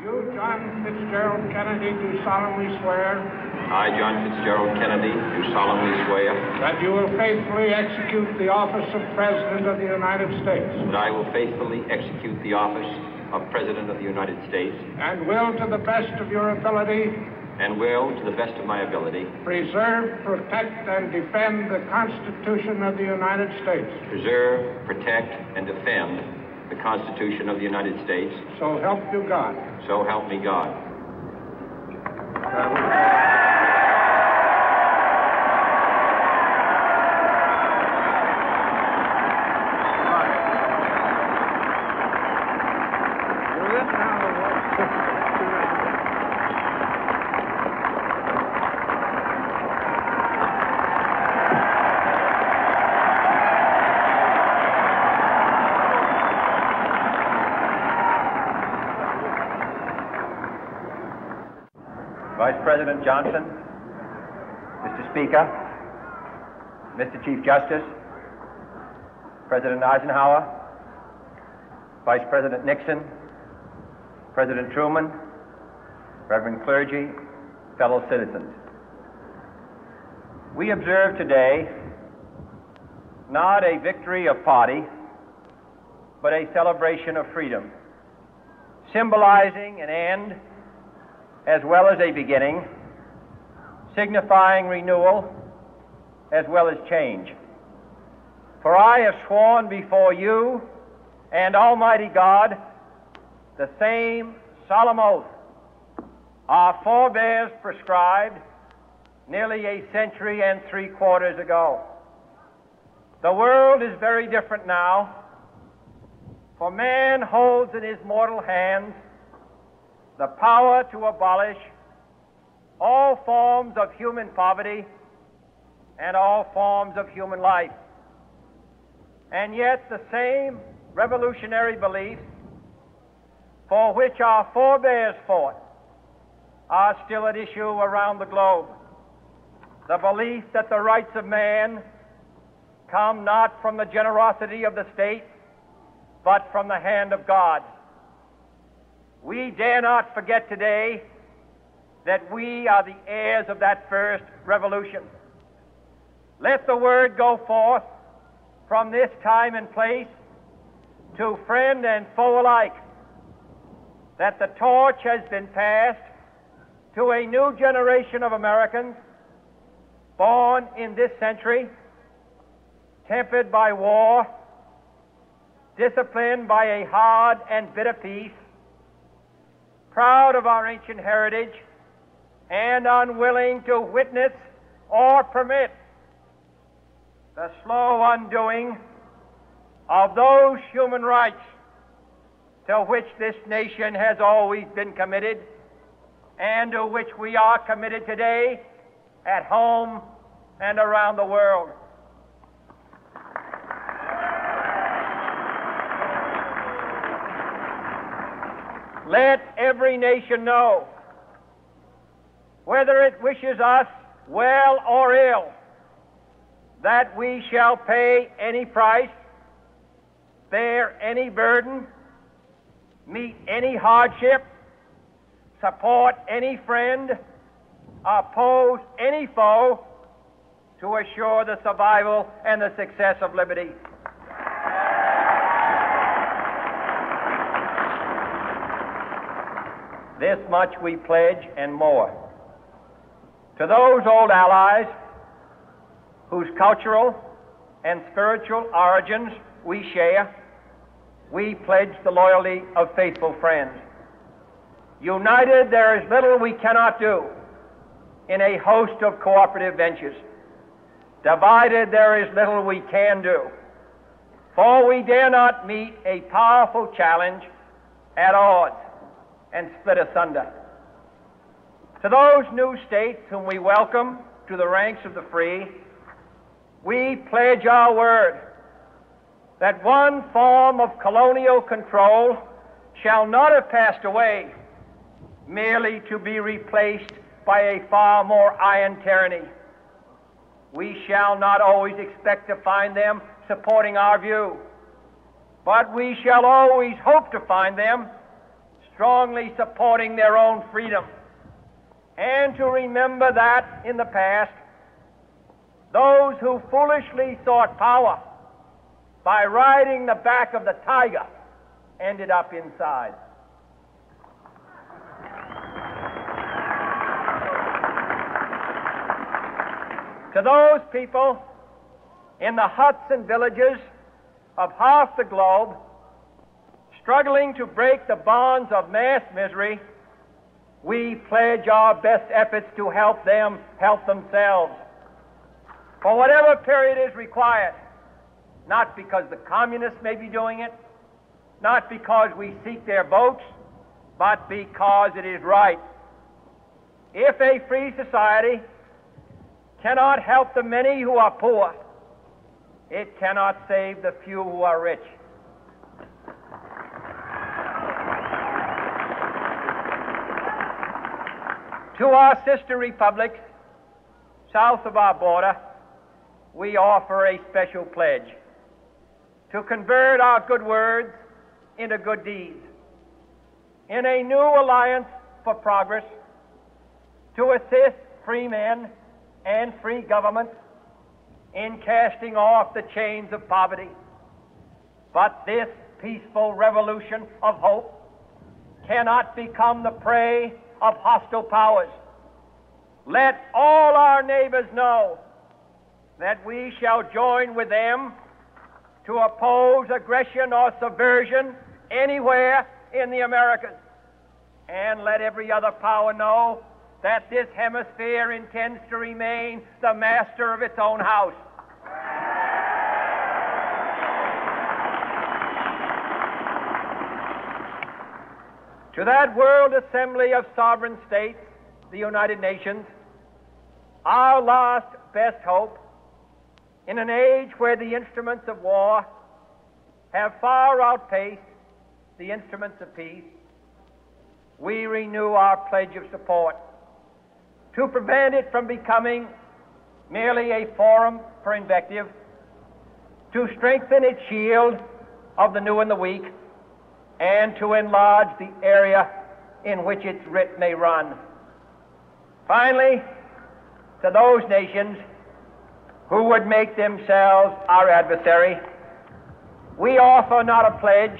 You, John Fitzgerald Kennedy, do solemnly swear. I, John Fitzgerald Kennedy, do solemnly swear. That you will faithfully execute the office of President of the United States. That I will faithfully execute the office of President of the United States. And will, to the best of your ability. And will, to the best of my ability. Preserve, protect, and defend the Constitution of the United States. Preserve, protect, and defend the Constitution of the United States. So help you God. So help me God. Vice President Johnson, Mr. Speaker, Mr. Chief Justice, President Eisenhower, Vice President Nixon, President Truman, Reverend clergy, fellow citizens. We observe today not a victory of party, but a celebration of freedom, symbolizing an end as well as a beginning, signifying renewal as well as change. For I have sworn before you and Almighty God the same solemn oath our forebears prescribed nearly a century and 3/4 ago. The world is very different now, for man holds in his mortal hands the power to abolish all forms of human poverty and all forms of human life. And yet the same revolutionary beliefs for which our forebears fought are still at issue around the globe. The belief that the rights of man come not from the generosity of the state, but from the hand of God. We dare not forget today that we are the heirs of that first revolution. Let the word go forth from this time and place to friend and foe alike that the torch has been passed to a new generation of Americans born in this century, tempered by war, disciplined by a hard and bitter peace, proud of our ancient heritage, and unwilling to witness or permit the slow undoing of those human rights to which this nation has always been committed and to which we are committed today at home and around the world. Let every nation know, whether it wishes us well or ill, that we shall pay any price, bear any burden, meet any hardship, support any friend, oppose any foe to assure the survival and the success of liberty. This much we pledge and more. To those old allies whose cultural and spiritual origins we share, we pledge the loyalty of faithful friends. United, there is little we cannot do in a host of cooperative ventures. Divided, there is little we can do, for we dare not meet a powerful challenge at odds and split asunder. To those new states whom we welcome to the ranks of the free, we pledge our word that one form of colonial control shall not have passed away merely to be replaced by a far more iron tyranny. We shall not always expect to find them supporting our view, but we shall always hope to find them strongly supporting their own freedom, and to remember that in the past, those who foolishly sought power by riding the back of the tiger ended up inside. To those people in the huts and villages of half the globe struggling to break the bonds of mass misery, we pledge our best efforts to help them help themselves for whatever period is required, not because the communists may be doing it, not because we seek their votes, but because it is right. If a free society cannot help the many who are poor, it cannot save the few who are rich. To our sister republics south of our border, we offer a special pledge to convert our good words into good deeds, in a new alliance for progress, to assist free men and free governments in casting off the chains of poverty. But this peaceful revolution of hope cannot become the prey of hostile powers. Let all our neighbors know that we shall join with them to oppose aggression or subversion anywhere in the Americas. And let every other power know that this hemisphere intends to remain the master of its own house. To that world assembly of sovereign states, the United Nations, our last best hope, in an age where the instruments of war have far outpaced the instruments of peace, we renew our pledge of support to prevent it from becoming merely a forum for invective, to strengthen its shield of the new and the weak, and to enlarge the area in which its writ may run. Finally, to those nations who would make themselves our adversary, we offer not a pledge,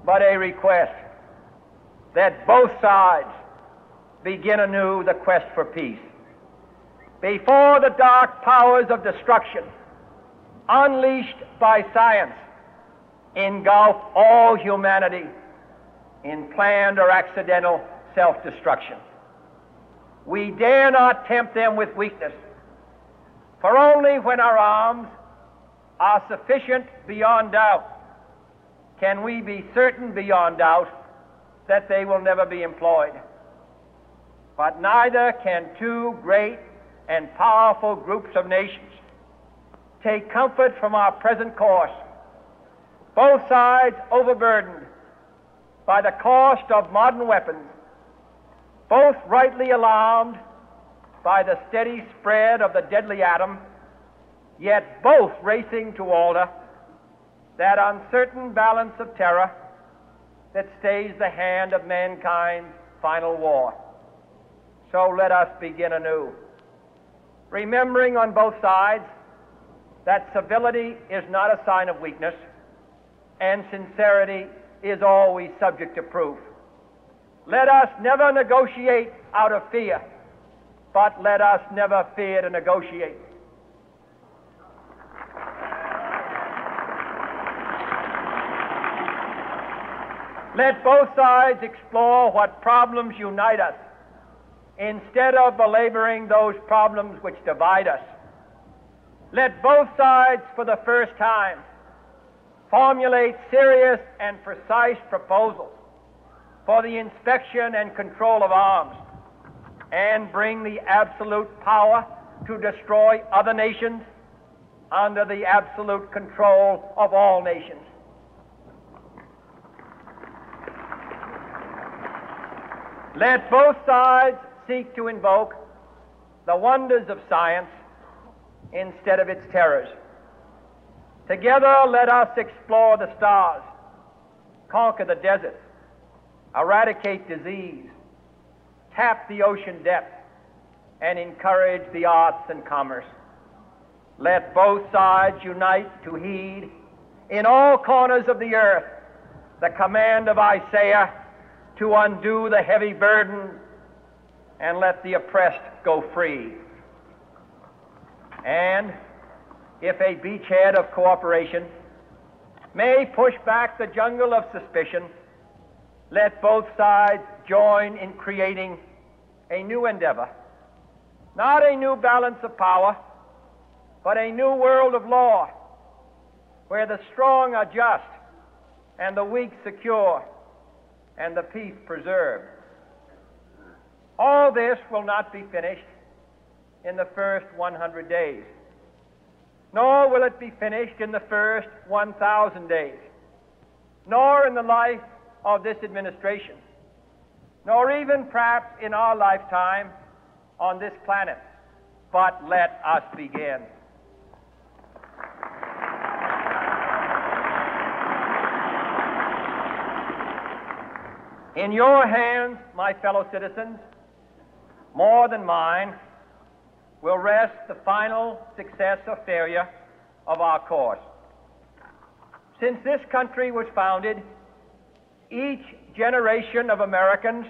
but a request that both sides begin anew the quest for peace. Before the dark powers of destruction, unleashed by science, engulf all humanity in planned or accidental self-destruction, we dare not tempt them with weakness, for only when our arms are sufficient beyond doubt can we be certain beyond doubt that they will never be employed. But neither can two great and powerful groups of nations take comfort from our present course, both sides overburdened by the cost of modern weapons, both rightly alarmed by the steady spread of the deadly atom, yet both racing to alter that uncertain balance of terror that stays the hand of mankind's final war. So let us begin anew, remembering on both sides that civility is not a sign of weakness, and sincerity is always subject to proof. Let us never negotiate out of fear, but let us never fear to negotiate. Let both sides explore what problems unite us, instead of belaboring those problems which divide us. Let both sides, for the first time, formulate serious and precise proposals for the inspection and control of arms, and bring the absolute power to destroy other nations under the absolute control of all nations. Let both sides seek to invoke the wonders of science instead of its terrors. Together, let us explore the stars, conquer the deserts, eradicate disease, tap the ocean depths, and encourage the arts and commerce. Let both sides unite to heed in all corners of the earth the command of Isaiah to undo the heavy burden and let the oppressed go free. And if a beachhead of cooperation may push back the jungle of suspicion, let both sides join in creating a new endeavor, not a new balance of power, but a new world of law, where the strong are just and the weak secure and the peace preserved. All this will not be finished in the first 100 days, nor will it be finished in the first 1,000 days, nor in the life of this administration, nor even perhaps in our lifetime on this planet. But let us begin. In your hands, my fellow citizens, more than mine, will rest the final success or failure of our course. Since this country was founded, each generation of Americans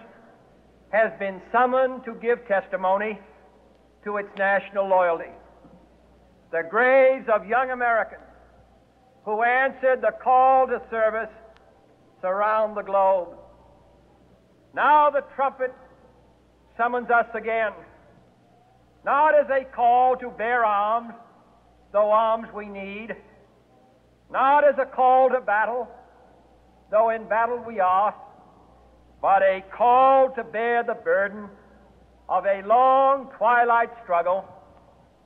has been summoned to give testimony to its national loyalty. The graves of young Americans who answered the call to service surround the globe. Now the trumpet summons us again, not as a call to bear arms, though arms we need, not as a call to battle, though in battle we are, but a call to bear the burden of a long twilight struggle,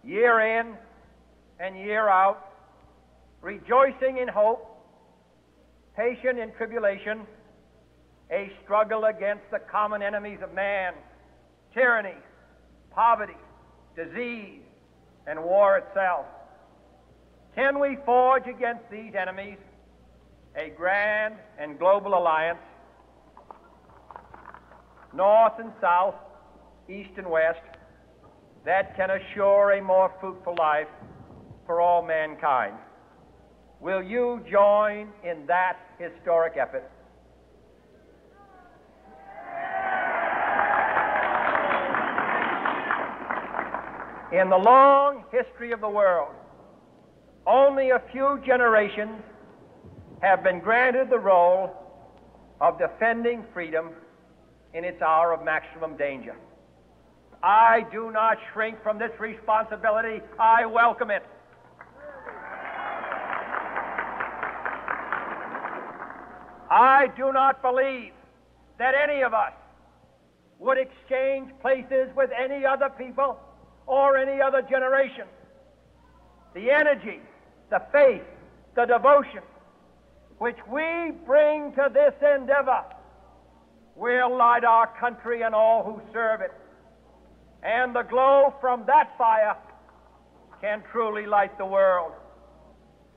year in and year out, rejoicing in hope, patient in tribulation, a struggle against the common enemies of man, tyranny, poverty, disease, and war itself. Can we forge against these enemies a grand and global alliance, north and south, east and west, that can assure a more fruitful life for all mankind? Will you join in that historic effort? In the long history of the world, only a few generations have been granted the role of defending freedom in its hour of maximum danger. I do not shrink from this responsibility. I welcome it. I do not believe that any of us would exchange places with any other people or any other generation. The energy, the faith, the devotion which we bring to this endeavor will light our country and all who serve it. And the glow from that fire can truly light the world.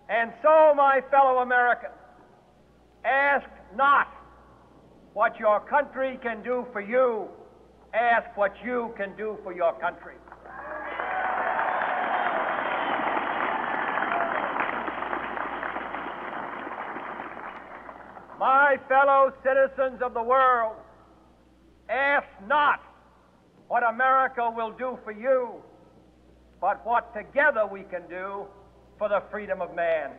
And so, my fellow Americans, ask not what your country can do for you, ask what you can do for your country. My fellow citizens of the world, ask not what America will do for you, but what together we can do for the freedom of man.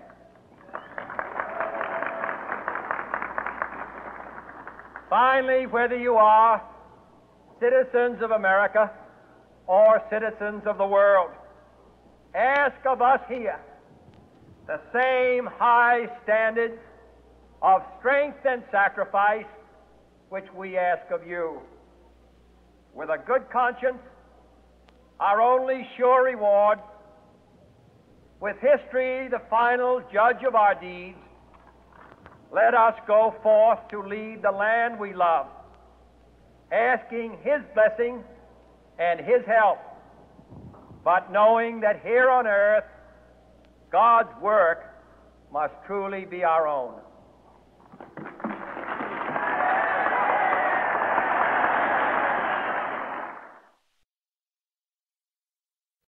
Finally, whether you are citizens of America or citizens of the world, ask of us here the same high standards of strength and sacrifice which we ask of you. With a good conscience, our only sure reward, with history the final judge of our deeds, let us go forth to lead the land we love, asking His blessing and His help, but knowing that here on earth God's work must truly be our own.